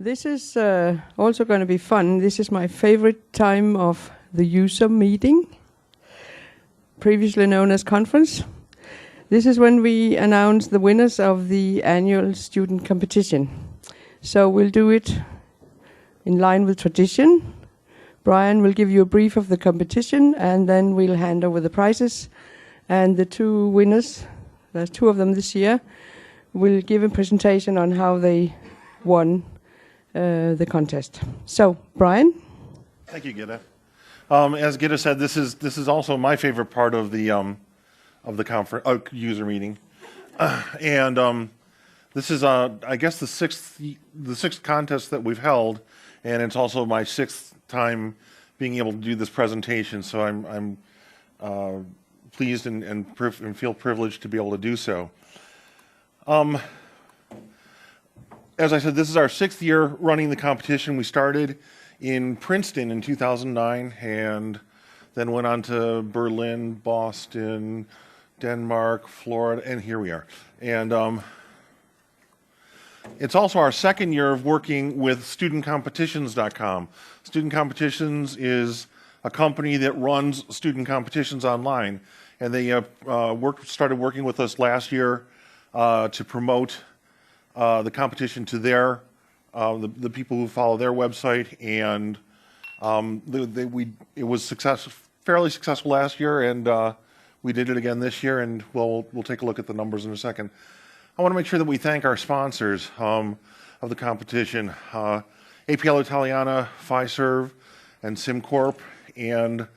This is also going to be fun. This is my favorite time of the user meeting, previously known as conference. This is when we announce the winners of the annual student competition. So we'll do it in line with tradition. Brian will give you a brief of the competition, and then we'll hand over the prizes. And the two winners, there's two of them this year, will give a presentation on how they won the contest. So, Brian? Thank you, Gitta. As Gitta said, this is also my favorite part of the conference user meeting, and this is I guess the sixth contest that we've held, and it's also my sixth time being able to do this presentation. So I'm pleased and feel privileged to be able to do so. As I said, this is our sixth year running the competition. We started in Princeton in 2009 and then went on to Berlin, Boston, Denmark, Florida, and here we are. And it's also our second year of working with studentcompetitions.com. Student Competitions is a company that runs student competitions online, and they started working with us last year to promote the competition to their the people who follow their website, and it was fairly successful last year, and we did it again this year, and we'll take a look at the numbers in a second. I want to make sure that we thank our sponsors of the competition, APL Italiana, Fiserv, and SimCorp, and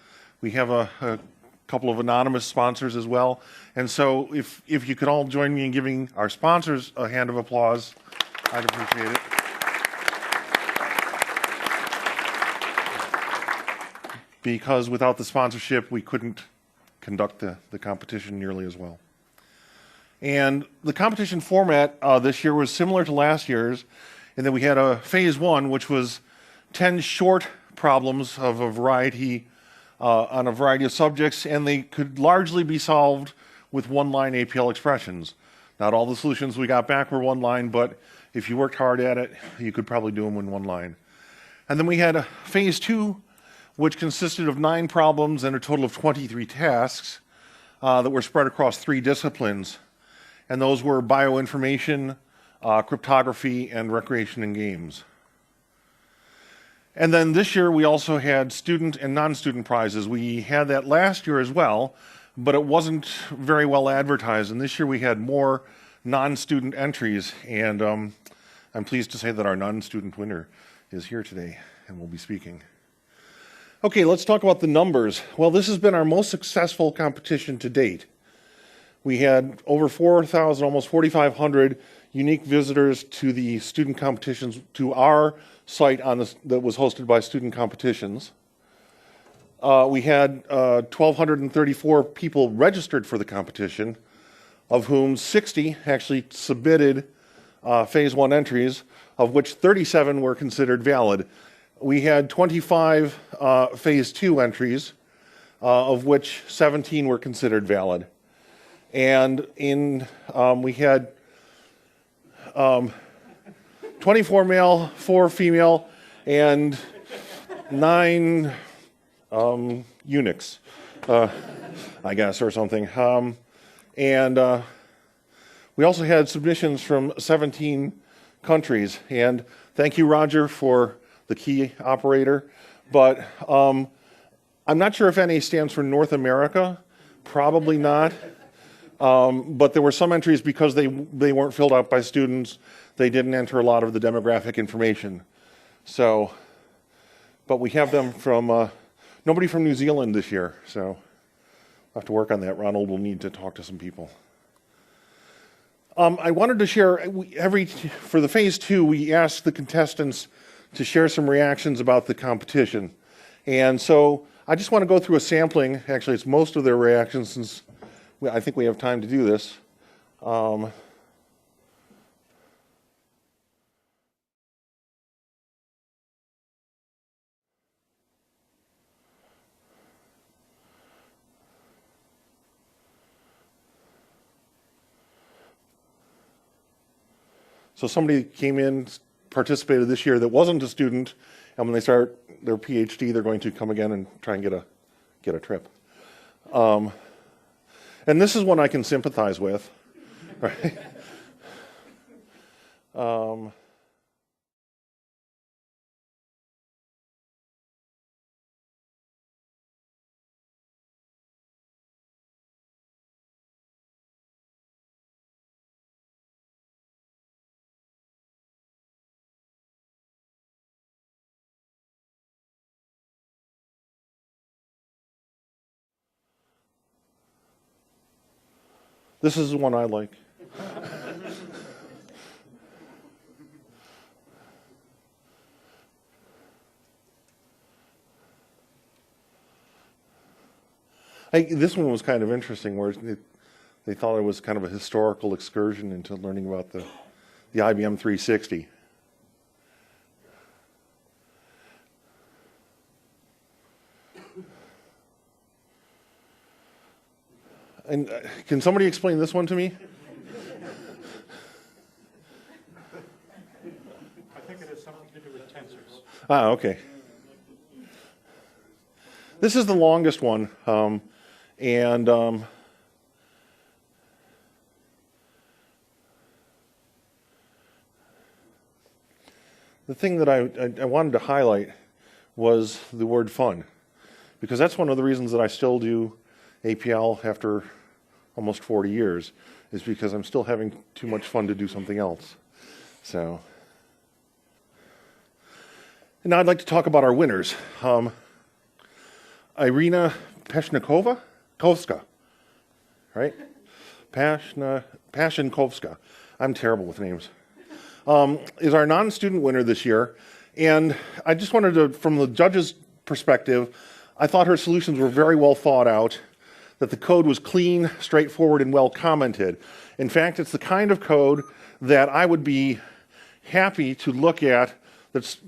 we have a couple of anonymous sponsors as well. And so if you could all join me in giving our sponsors a hand of applause, I'd appreciate it. Because without the sponsorship, we couldn't conduct the competition nearly as well. And the competition format this year was similar to last year's, in that we had a phase one, which was 10 short problems of a variety on a variety of subjects, and they could largely be solved with one-line APL expressions. Not all the solutions we got back were one line, but if you worked hard at it, you could probably do them in one line. And then we had a phase two, which consisted of 9 problems and a total of 23 tasks that were spread across 3 disciplines. And those were bioinformation, cryptography, and recreation and games. And then this year we also had student and non-student prizes. We had that last year as well, but it wasn't very well advertised. And this year we had more non-student entries, and I'm pleased to say that our non-student winner is here today and will be speaking. Okay, let's talk about the numbers. Well, this has been our most successful competition to date. We had over 4,000, almost 4,500 unique visitors to the student competitions, to our site that was hosted by Student Competitions. We had 1,234 people registered for the competition, of whom 60 actually submitted phase one entries, of which 37 were considered valid. We had 25 phase two entries, of which 17 were considered valid. And we had 24 male, 4 female, and 9 eunuchs, I guess, or something. And we also had submissions from 17 countries. And thank you, Roger, for the key operator. But I'm not sure if NA stands for North America. Probably not. But there were some entries because they weren't filled out by students. They didn't enter a lot of the demographic information. So, but we have them from, nobody from New Zealand this year. So we'll have to work on that. Ronald will need to talk to some people. I wanted to share, for the phase two, we asked the contestants to share some reactions about the competition. And so I just want to go through a sampling. Actually, it's most of their reactions, since I think we have time to do this. So somebody came in participated this year that wasn't a student, and when they start their PhD, they're going to come again and try and get a trip. And this is one I can sympathize with, right? This is the one I like. This one was kind of interesting, where they thought it was kind of a historical excursion into learning about the IBM 360. And can somebody explain this one to me? I think it has something to do with tensors. Ah, okay. This is the longest one, and the thing that I wanted to highlight was the word fun, because that's one of the reasons that I still do APL after almost 40 years, is because I'm still having too much fun to do something else. So, and now I'd like to talk about our winners. Irina Pashenkovska, right? Pashenkovska. I'm terrible with names. Is our non-student winner this year. And I just wanted to, from the judge's perspective, I thought her solutions were very well thought out, that the code was clean, straightforward, and well commented. In fact, it's the kind of code that I would be happy to look at that's,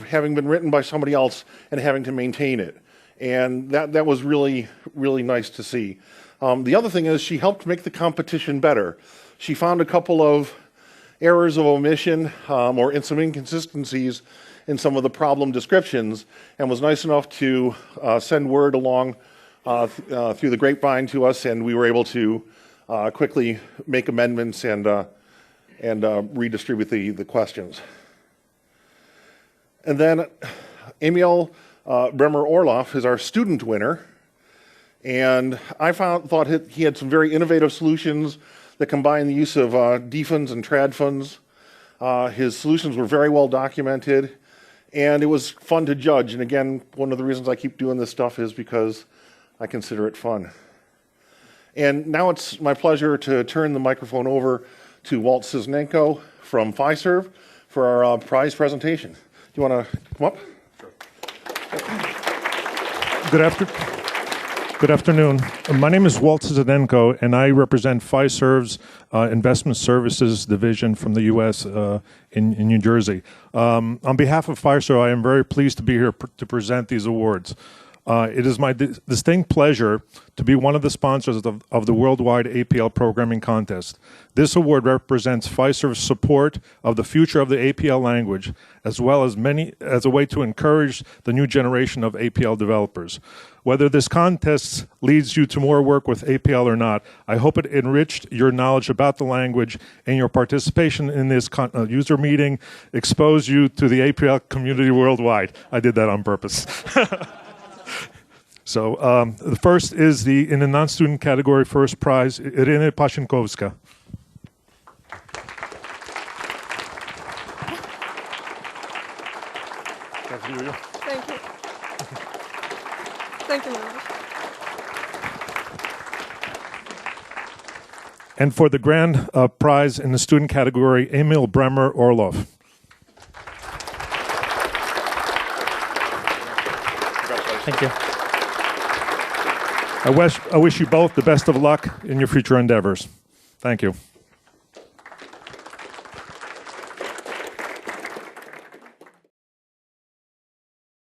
having been written by somebody else and having to maintain it. And that was really, really nice to see. The other thing is she helped make the competition better. She found a couple of errors of omission or some inconsistencies in some of the problem descriptions, and was nice enough to send word along through the grapevine to us, and we were able to quickly make amendments and redistribute the questions. And then Emil Bremer Orloff is our student winner, and I thought he had some very innovative solutions that combine the use of defins and tradfins. His solutions were very well documented, and it was fun to judge. And again, one of the reasons I keep doing this stuff is because I consider it fun. And now it's my pleasure to turn the microphone over to Walt Cisnenko from Fiserv for our prize presentation. Do you want to come up? Good afternoon. My name is Walt Cisnenko, and I represent Fiserv's Investment Services Division from the U.S. In New Jersey. On behalf of Fiserv, I am very pleased to be here to present these awards. It is my distinct pleasure to be one of the sponsors of the Worldwide APL Programming Contest. This award represents Fiserv's support of the future of the APL language, as well as a way to encourage the new generation of APL developers. Whether this contest leads you to more work with APL or not, I hope it enriched your knowledge about the language, and your participation in this user meeting exposed you to the APL community worldwide. I did that on purpose. So the first is in the non-student category, first prize, Irina Pashenkovska. Thank you. Thank you very much. And for the grand prize in the student category, Emil Bremer Orloff. Thank you. I wish you both the best of luck in your future endeavors. Thank you.